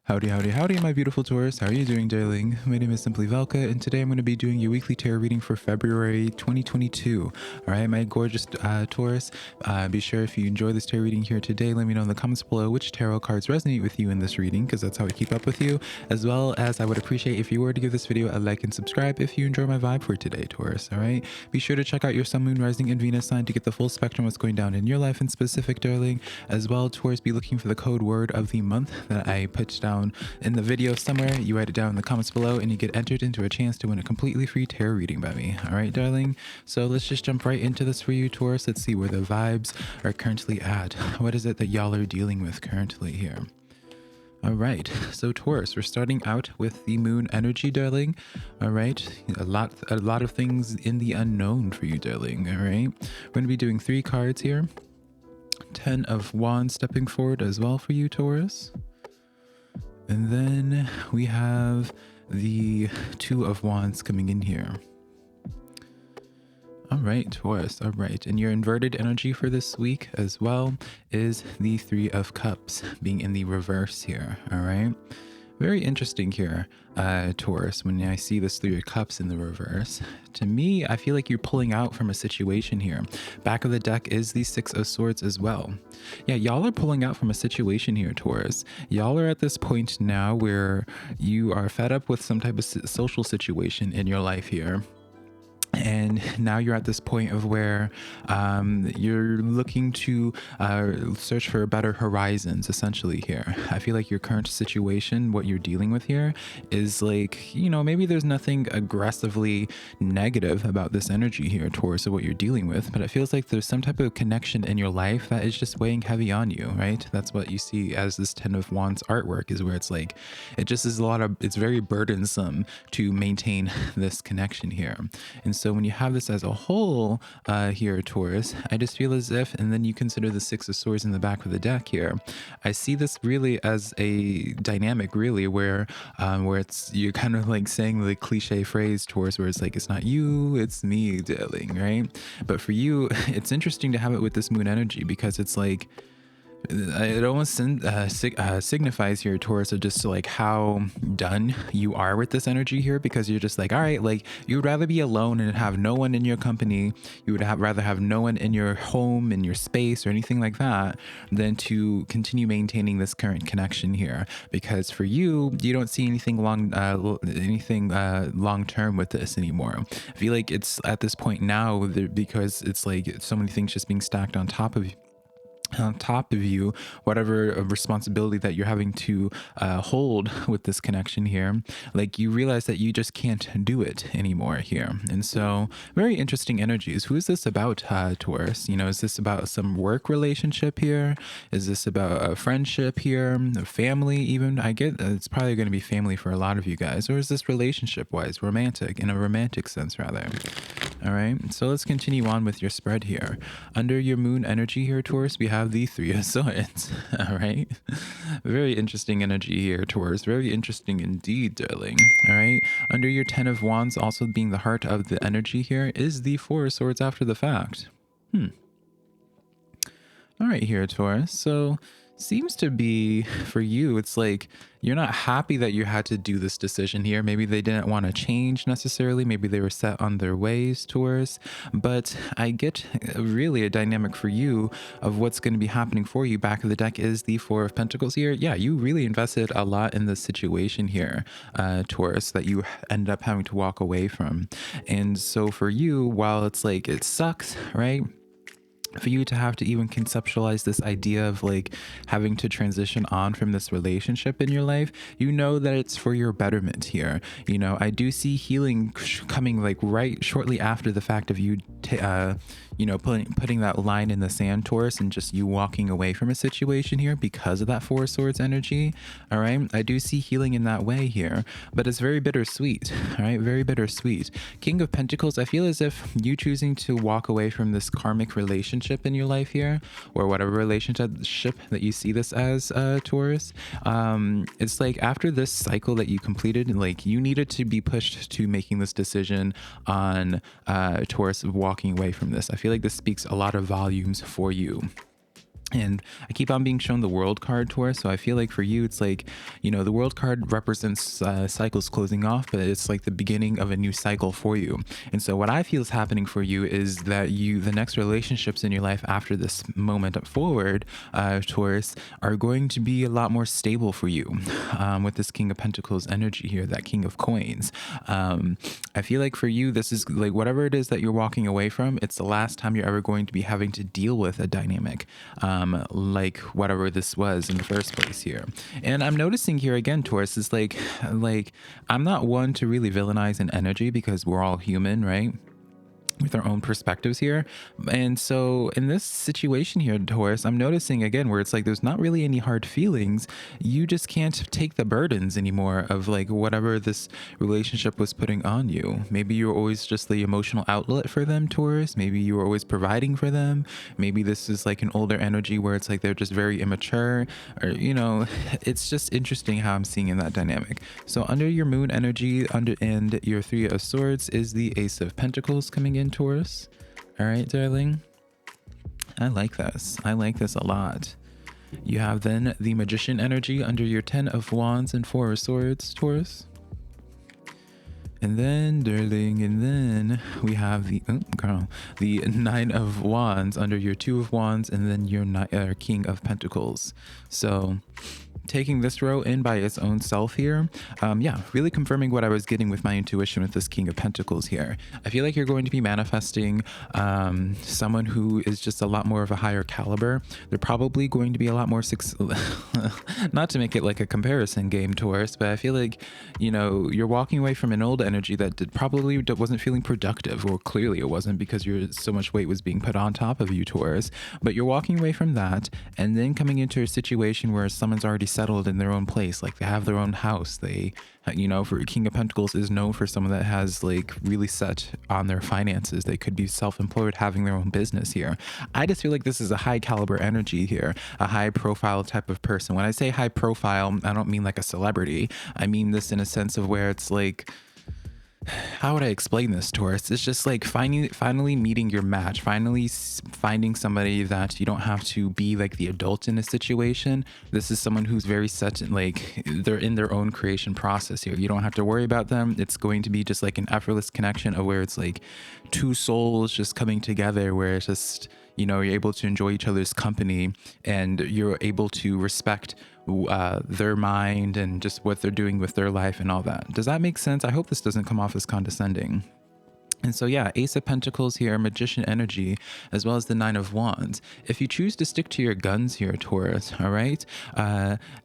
Howdy, howdy, howdy, my beautiful Taurus. How are you doing, darling? My name is SimplyVelca, and today I'm going to be doing your weekly tarot reading for February 2022. All right, my gorgeous Taurus. Be sure if you enjoy this tarot reading here today, let me know in the comments below which tarot cards resonate with you in this reading, because that's how I keep up with you. As well as I would appreciate if you were to give this video a like and subscribe if you enjoy my vibe for today, Taurus. All right, be sure to check out your Sun, Moon, Rising, and Venus sign to get the full spectrum of what's going down in your life in specific, darling. As well, Taurus, be looking for the code word of the month that I put down in the video somewhere. You write it down in the comments below and you get entered into a chance to win a completely free tarot reading by me. All right, darling, so let's just jump right into this for you, Taurus. Let's see where the vibes are currently at. What is it that y'all are dealing with currently here? All right, so Taurus, we're starting out with the moon energy, darling. All right, a lot of things in the unknown for you, darling. All right, we're going to be doing 3 cards here. 10 of Wands stepping forward as well for you, Taurus. And then we have the 2 of Wands coming in here. All right, Taurus. All right. And your inverted energy for this week as well is the 3 of Cups being in the reverse here. All right. Very interesting here, Taurus, when I see this 3 of Cups in the reverse. To me, I feel like you're pulling out from a situation here. Back of the deck is the 6 of Swords as well. Yeah, y'all are pulling out from a situation here, Taurus. Y'all are at this point now where you are fed up with some type of social situation in your life here. And now you're at this point of where you're looking to search for better horizons, essentially here. I feel like your current situation, what you're dealing with here is like, you know, maybe there's nothing aggressively negative about this energy here towards what you're dealing with, but it feels like there's some type of connection in your life that is just weighing heavy on you, right? That's what you see as this 10 of Wands artwork, is where it's like, it just is it's very burdensome to maintain this connection here. And so when you have this as a whole here, Taurus, I just feel as if, and then you consider the 6 of Swords in the back of the deck here, I see this really as a dynamic, really, where you're kind of like saying the cliche phrase, Taurus, where it's like, it's not you, it's me, darling, right? But for you, it's interesting to have it with this moon energy, because it's like, it almost signifies here, Taurus, of just like how done you are with this energy here, because you're just like, all right, like you would rather be alone and have no one in your company. You would rather have no one in your home, in your space, or anything like that, than to continue maintaining this current connection here. Because for you, you don't see anything long term with this anymore. I feel like it's at this point now, because it's like so many things just being stacked on top of you, whatever responsibility that you're having to hold with this connection here, like you realize that you just can't do it anymore here. And so very interesting energies. Who is this about, Taurus? You know, is this about some work relationship here? Is this about a friendship here, a family even? I get it's probably going to be family for a lot of you guys. Or is this relationship wise, romantic, in a romantic sense rather? All right, so let's continue on with your spread here. Under your moon energy here, Taurus, we have the 3 of Swords. All right, very interesting energy here, Taurus. Very interesting indeed, darling. All right, under your 10 of Wands, also being the heart of the energy here, is the 4 of Swords after the fact. All right here, Taurus. So seems to be for you, it's like you're not happy that you had to do this decision here. Maybe they didn't want to change necessarily. Maybe they were set on their ways, Taurus. But I get really a dynamic for you of what's going to be happening for you. Back of the deck is the 4 of Pentacles here. Yeah, you really invested a lot in this situation here, Taurus, that you end up having to walk away from. And so for you, while it's like it sucks, right? For you to have to even conceptualize this idea of like having to transition on from this relationship in your life, you know that it's for your betterment here. You know, I do see healing coming like right shortly after the fact of you you know, putting that line in the sand, Taurus, and just you walking away from a situation here because of that 4 of Swords energy. All right, I do see healing in that way here, but it's very bittersweet. All right, very bittersweet. King of Pentacles, I feel as if you choosing to walk away from this karmic relationship in your life here, or whatever relationship that you see this as, Taurus, it's like after this cycle that you completed, like you needed to be pushed to making this decision on Taurus walking away from this. I feel like this speaks a lot of volumes for you. And I keep on being shown the world card, Taurus. So I feel like for you, it's like, the world card represents cycles closing off, but it's like the beginning of a new cycle for you. And so what I feel is happening for you is that the next relationships in your life after this moment forward, Taurus, are going to be a lot more stable for you with this King of Pentacles energy here, that King of Coins. I feel like for you, this is like whatever it is that you're walking away from, it's the last time you're ever going to be having to deal with a dynamic. Like whatever this was in the first place here. And I'm noticing here again, Taurus, is like I'm not one to really villainize an energy because we're all human, right? With our own perspectives here. And so in this situation here, Taurus, I'm noticing again where it's like there's not really any hard feelings. You just can't take the burdens anymore of like whatever this relationship was putting on you. Maybe you're always just the emotional outlet for them, Taurus. Maybe you were always providing for them. Maybe this is like an older energy where it's like they're just very immature, or it's just interesting how I'm seeing in that dynamic. So under your moon energy, and your Three of Swords is the Ace of Pentacles coming in, Taurus. All right, darling. I like this. I like this a lot. You have then the Magician energy under your 10 of Wands and 4 of Swords, Taurus. And then, darling, and then we have the the 9 of Wands under your 2 of Wands, and then your King of Pentacles. So taking this row in by its own self here, yeah, really confirming what I was getting with my intuition with this King of Pentacles here. I feel like you're going to be manifesting someone who is just a lot more of a higher caliber. They're probably going to be a lot more not to make it like a comparison game, Taurus, but I feel like you're walking away from an old energy that probably wasn't feeling productive, or clearly it wasn't, because so much weight was being put on top of you, Taurus. But you're walking away from that and then coming into a situation where someone's already settled in their own place, like they have their own house. They, for King of Pentacles is known for someone that has like really set on their finances. They could be self-employed, having their own business here. I just feel like this is a high caliber energy here, a high profile type of person. When I say high profile, I don't mean like a celebrity. I mean this in a sense of where it's like, how would I explain this, Taurus? It's just like finally meeting your match, finally finding somebody that you don't have to be like the adult in a situation. This is someone who's very set in, like they're in their own creation process here. You don't have to worry about them. It's going to be just like an effortless connection of where it's like two souls just coming together, where it's just, you're able to enjoy each other's company, and you're able to respect their mind and just what they're doing with their life and all that. Does that make sense? I hope this doesn't come off as condescending. And so, yeah, Ace of Pentacles here, Magician energy, as well as the 9 of Wands. If you choose to stick to your guns here, Taurus, all right,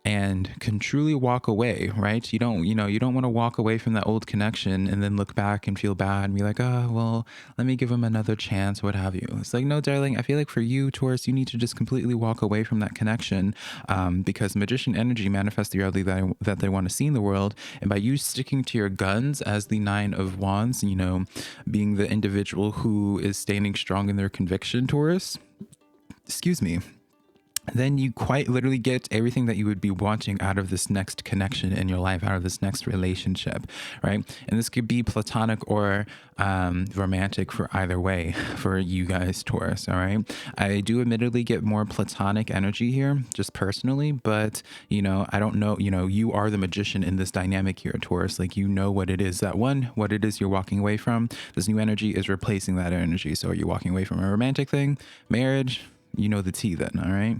and can truly walk away, right? You don't want to walk away from that old connection and then look back and feel bad and be like, oh, well, let me give them another chance, what have you. It's like, no, darling, I feel like for you, Taurus, you need to just completely walk away from that connection, because Magician energy manifests the reality that they want to see in the world. And by you sticking to your guns as the 9 of Wands, being the individual who is standing strong in their conviction, Taurus, excuse me, then you quite literally get everything that you would be wanting out of this next connection in your life, out of this next relationship, right? And this could be platonic or romantic, for either way for you guys, Taurus, all right? I do admittedly get more platonic energy here, just personally, but, I don't know, you are the magician in this dynamic here, Taurus. Like, what it is what it is you're walking away from. This new energy is replacing that energy. So are you walking away from a romantic thing, marriage? You know the tea then, all right?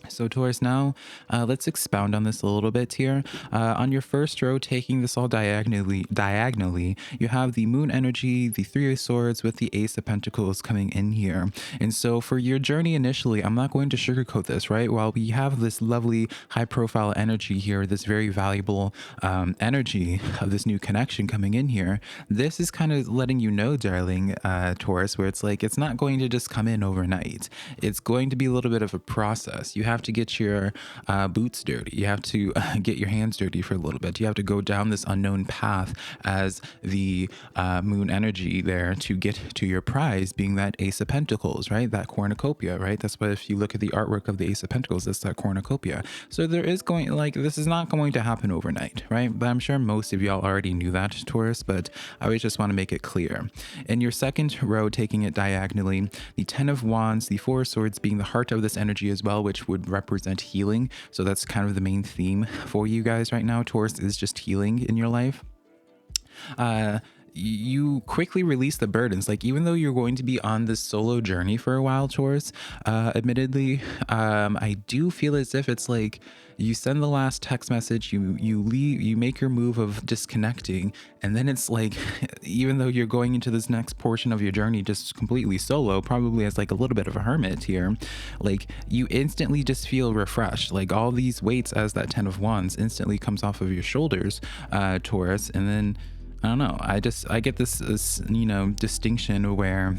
So Taurus, now let's expound on this a little bit here. On your first row, taking this all diagonally, you have the moon energy, the 3 of Swords with the Ace of Pentacles coming in here. And so for your journey initially, I'm not going to sugarcoat this, right? While we have this lovely high profile energy here, this very valuable energy of this new connection coming in here, this is kind of letting you know, darling, Taurus, where it's like, it's not going to just come in overnight. It's going to be a little bit of a process. You have to get your boots dirty. You have to get your hands dirty for a little bit. You have to go down this unknown path as the moon energy there to get to your prize, being that Ace of Pentacles, right? That cornucopia, right? That's what, if you look at the artwork of the Ace of Pentacles, that's that cornucopia. So there is going, like, this is not going to happen overnight, right? But I'm sure most of y'all already knew that, Taurus, but I always just want to make it clear. In your second row, taking it diagonally, the 10 of Wands, the 4 of Swords being the heart of this energy as well, which would represent healing. So that's kind of the main theme for you guys right now. Taurus is just healing in your life. You quickly release the burdens. Like, even though you're going to be on this solo journey for a while, Taurus, admittedly, I do feel as if it's like you send the last text message, you leave, you make your move of disconnecting, and then it's like, even though you're going into this next portion of your journey just completely solo, probably as like a little bit of a hermit here, like you instantly just feel refreshed. Like all these weights, as that 10 of Wands instantly comes off of your shoulders, Taurus, and then I don't know. I get this, distinction where,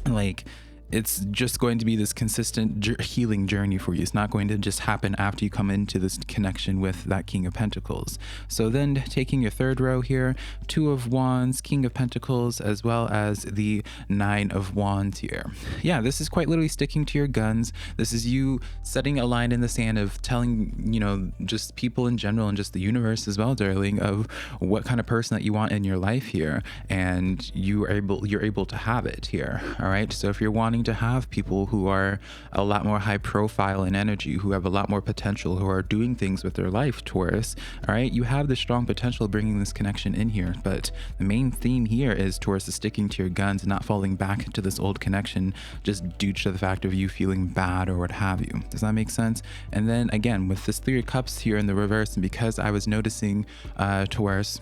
like, it's just going to be this consistent healing journey for you. It's not going to just happen after you come into this connection with that King of Pentacles. So then taking your third row here, 2 of Wands, King of Pentacles, as well as the 9 of Wands here. Yeah, this is quite literally sticking to your guns. This is you setting a line in the sand of telling, just people in general and just the universe as well, darling, of what kind of person that you want in your life here. And you're able to have it here. All right. So if you're wanting to have people who are a lot more high profile in energy, who have a lot more potential, who are doing things with their life, Taurus, all right, you have the strong potential of bringing this connection in here. But the main theme here is, Taurus, is sticking to your guns and not falling back into this old connection just due to the fact of you feeling bad or what have you. Does that make sense? And then again, with this 3 of Cups here in the reverse, and because I was noticing, Taurus,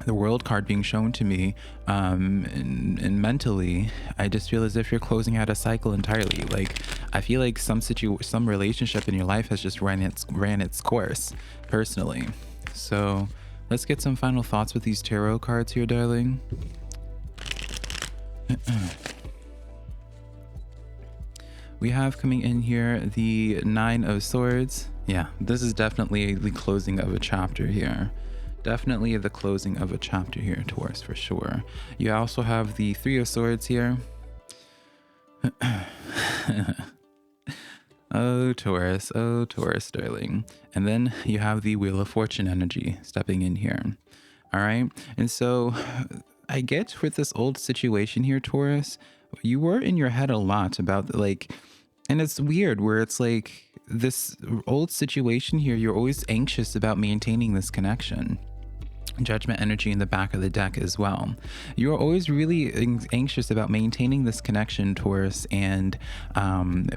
the World card being shown to me, and mentally, I just feel as if you're closing out a cycle entirely. Like, I feel like some relationship in your life has just ran its course, personally. So let's get some final thoughts with these tarot cards here, darling. We have coming in here the 9 of Swords. Yeah, this is definitely the closing of a chapter here. Definitely the closing of a chapter here, Taurus, for sure. You also have the 3 of Swords here. Oh, Taurus, darling. And then you have the Wheel of Fortune energy stepping in here. All right. And so I get with this old situation here, Taurus, you were in your head a lot about, like, and it's weird where it's like this old situation here, you're always anxious about maintaining this connection. Judgment energy in the back of the deck as well. You're always really anxious about maintaining this connection, Taurus, and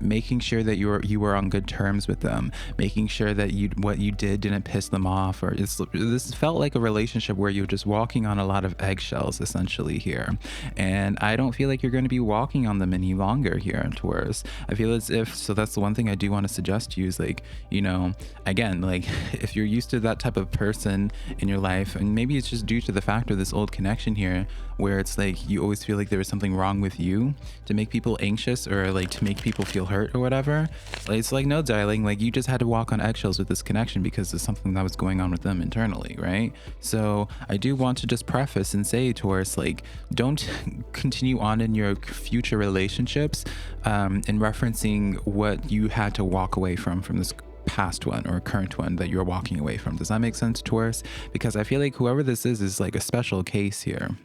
making sure that you were on good terms with them, making sure that what you did didn't piss them off, or this felt like a relationship where you're just walking on a lot of eggshells essentially here. And I don't feel like you're going to be walking on them any longer here, Taurus. I feel as if, so that's the one thing I do want to suggest to you is, like, again, like, if you're used to that type of person in your life, and maybe it's just due to the fact of this old connection here, where it's like you always feel like there was something wrong with you to make people anxious, or like to make people feel hurt or whatever. It's like, no, darling, like you just had to walk on eggshells with this connection because of something that was going on with them internally, right? So I do want to just preface and say, Taurus, like, don't continue on in your future relationships in referencing what you had to walk away from this past one or current one that you're walking away from. Does that make sense, Taurus? Because I feel like whoever this is like a special case here.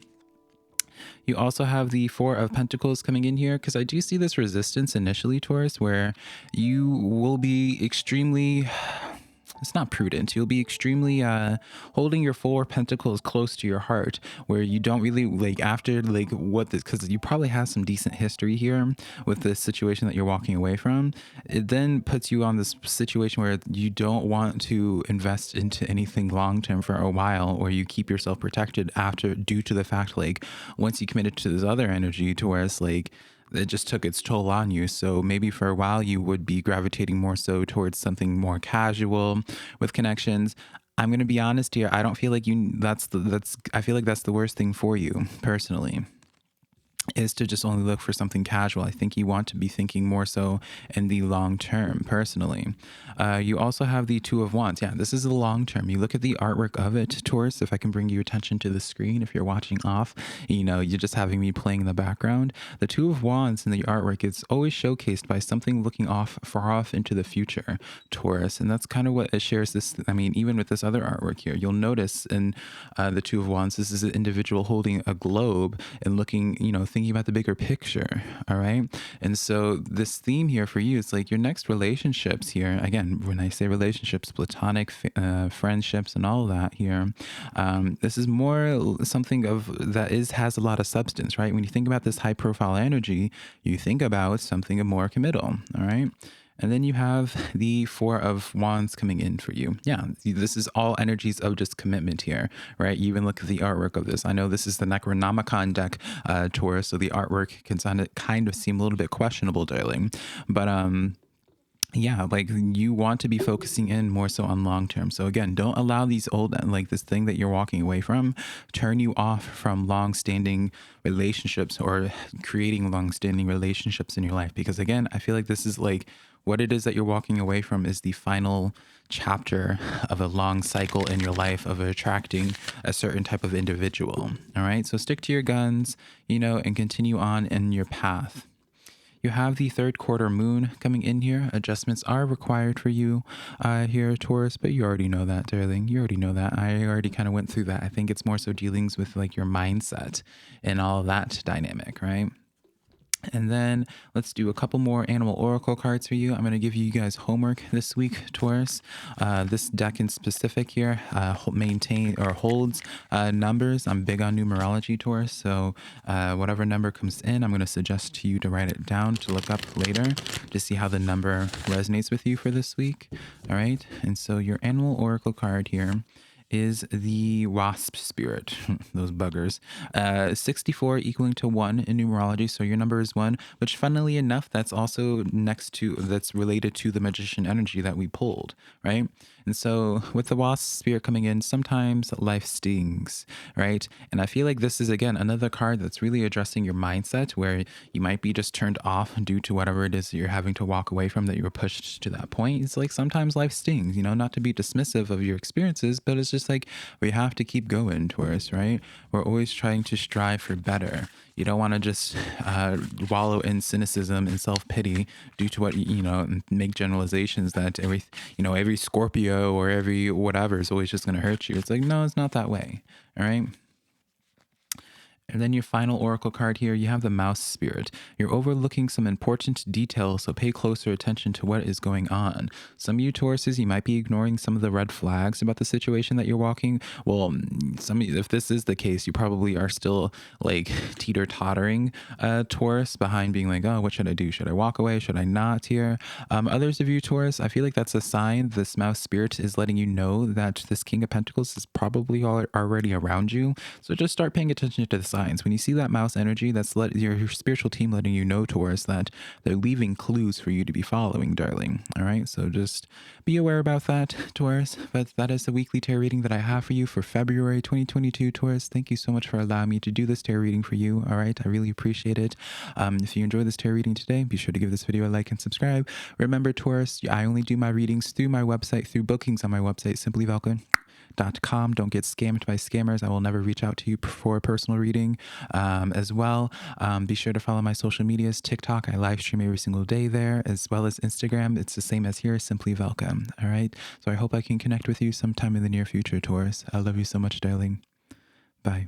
You also have the 4 of Pentacles coming in here, because I do see this resistance initially, Taurus, where you will be extremely, it's not prudent. You'll be extremely holding your 4 of Pentacles close to your heart, where you don't really, like, after, like, what this, because you probably have some decent history here with this situation that you're walking away from. It then puts you on this situation where you don't want to invest into anything long-term for a while, or you keep yourself protected after, due to the fact, like, once you committed to this other energy, to where it's like, it just took its toll on you. So maybe for a while you would be gravitating more so towards something more casual with connections. I'm going to be honest here. I don't feel like I feel like that's the worst thing for you personally. is to just only look for something casual. I think you want to be thinking more so in the long term, personally. You also have the Two of Wands. Yeah, this is the long term. You look at the artwork of it, Taurus. If I can bring your attention to the screen, if you're watching off, you're just having me playing in the background. The Two of Wands in the artwork is always showcased by something looking off, far off into the future, Taurus. And that's kind of what it shares this. I mean, even with this other artwork here, you'll notice in the Two of Wands, this is an individual holding a globe and looking, thinking about the bigger picture. All right. And so this theme here for you is like your next relationships here. Again, when I say relationships, platonic friendships and all that here, this is more something of that has a lot of substance, right? When you think about this high profile energy, you think about something more committal. All right. And then you have the Four of Wands coming in for you. Yeah, this is all energies of just commitment here, right? You even look at the artwork of this. I know this is the Necronomicon deck, Taurus, so the artwork can kind of seem a little bit questionable, darling. But yeah, like you want to be focusing in more so on long term. So again, don't allow these old, like this thing that you're walking away from, turn you off from long standing relationships or creating long standing relationships in your life. Because again, I feel like this is like what it is that you're walking away from is the final chapter of a long cycle in your life of attracting a certain type of individual. All right. So stick to your guns, and continue on in your path. You have the third quarter moon coming in here. Adjustments are required for you here, Taurus, but you already know that, darling. You already know that. I already kind of went through that. I think it's more so dealings with like your mindset and all of that dynamic, right? And then let's do a couple more animal oracle cards for you. I'm going to give you guys homework this week, Taurus. This deck in specific here holds numbers. I'm big on numerology, Taurus. So whatever number comes in, I'm going to suggest to you to write it down to look up later to see how the number resonates with you for this week. All right. And so your animal oracle card here is the wasp spirit. Those buggers. 64 equaling to 1 in numerology, so your number is 1, which funnily enough, that's also that's related to the magician energy that we pulled, right? And so with the wasp spirit coming in, sometimes life stings, right? And I feel like this is, again, another card that's really addressing your mindset, where you might be just turned off due to whatever it is that you're having to walk away from, that you were pushed to that point. It's like sometimes life stings, not to be dismissive of your experiences, but it's just like we have to keep going, Taurus, right? We're always trying to strive for better. You don't want to just wallow in cynicism and self-pity due to what, and make generalizations that every Scorpio or every whatever is always just going to hurt you. It's like, no, it's not that way. All right. And then your final oracle card here, you have the mouse spirit. You're overlooking some important details, so pay closer attention to what is going on. Some of you Tauruses, you might be ignoring some of the red flags about the situation that you're walking. Well, if this is the case, you probably are still like teeter-tottering Taurus behind being like, oh, what should I do? Should I walk away? Should I not here? Others of you Taurus, I feel like that's a sign this mouse spirit is letting you know that this King of Pentacles is probably already around you. So just start paying attention to the signs. When you see that mouse energy, that's your spiritual team letting you know, Taurus, that they're leaving clues for you to be following, darling. All right, so just be aware about that, Taurus. But that is the weekly tarot reading that I have for you for February 2022, Taurus. Thank you so much for allowing me to do this tarot reading for you. All right, I really appreciate it. If you enjoyed this tarot reading today, be sure to give this video a like and subscribe. Remember, Taurus, I only do my readings through my website, through bookings on my website, SimplyVelca.com. Don't get scammed by scammers. I will never reach out to you for a personal reading. As well, be sure to follow my social medias. TikTok, I live stream every single day there, as well as Instagram. It's the same as here, SimplyVelca. All right. So I hope I can connect with you sometime in the near future, Taurus. I love you so much, darling. Bye.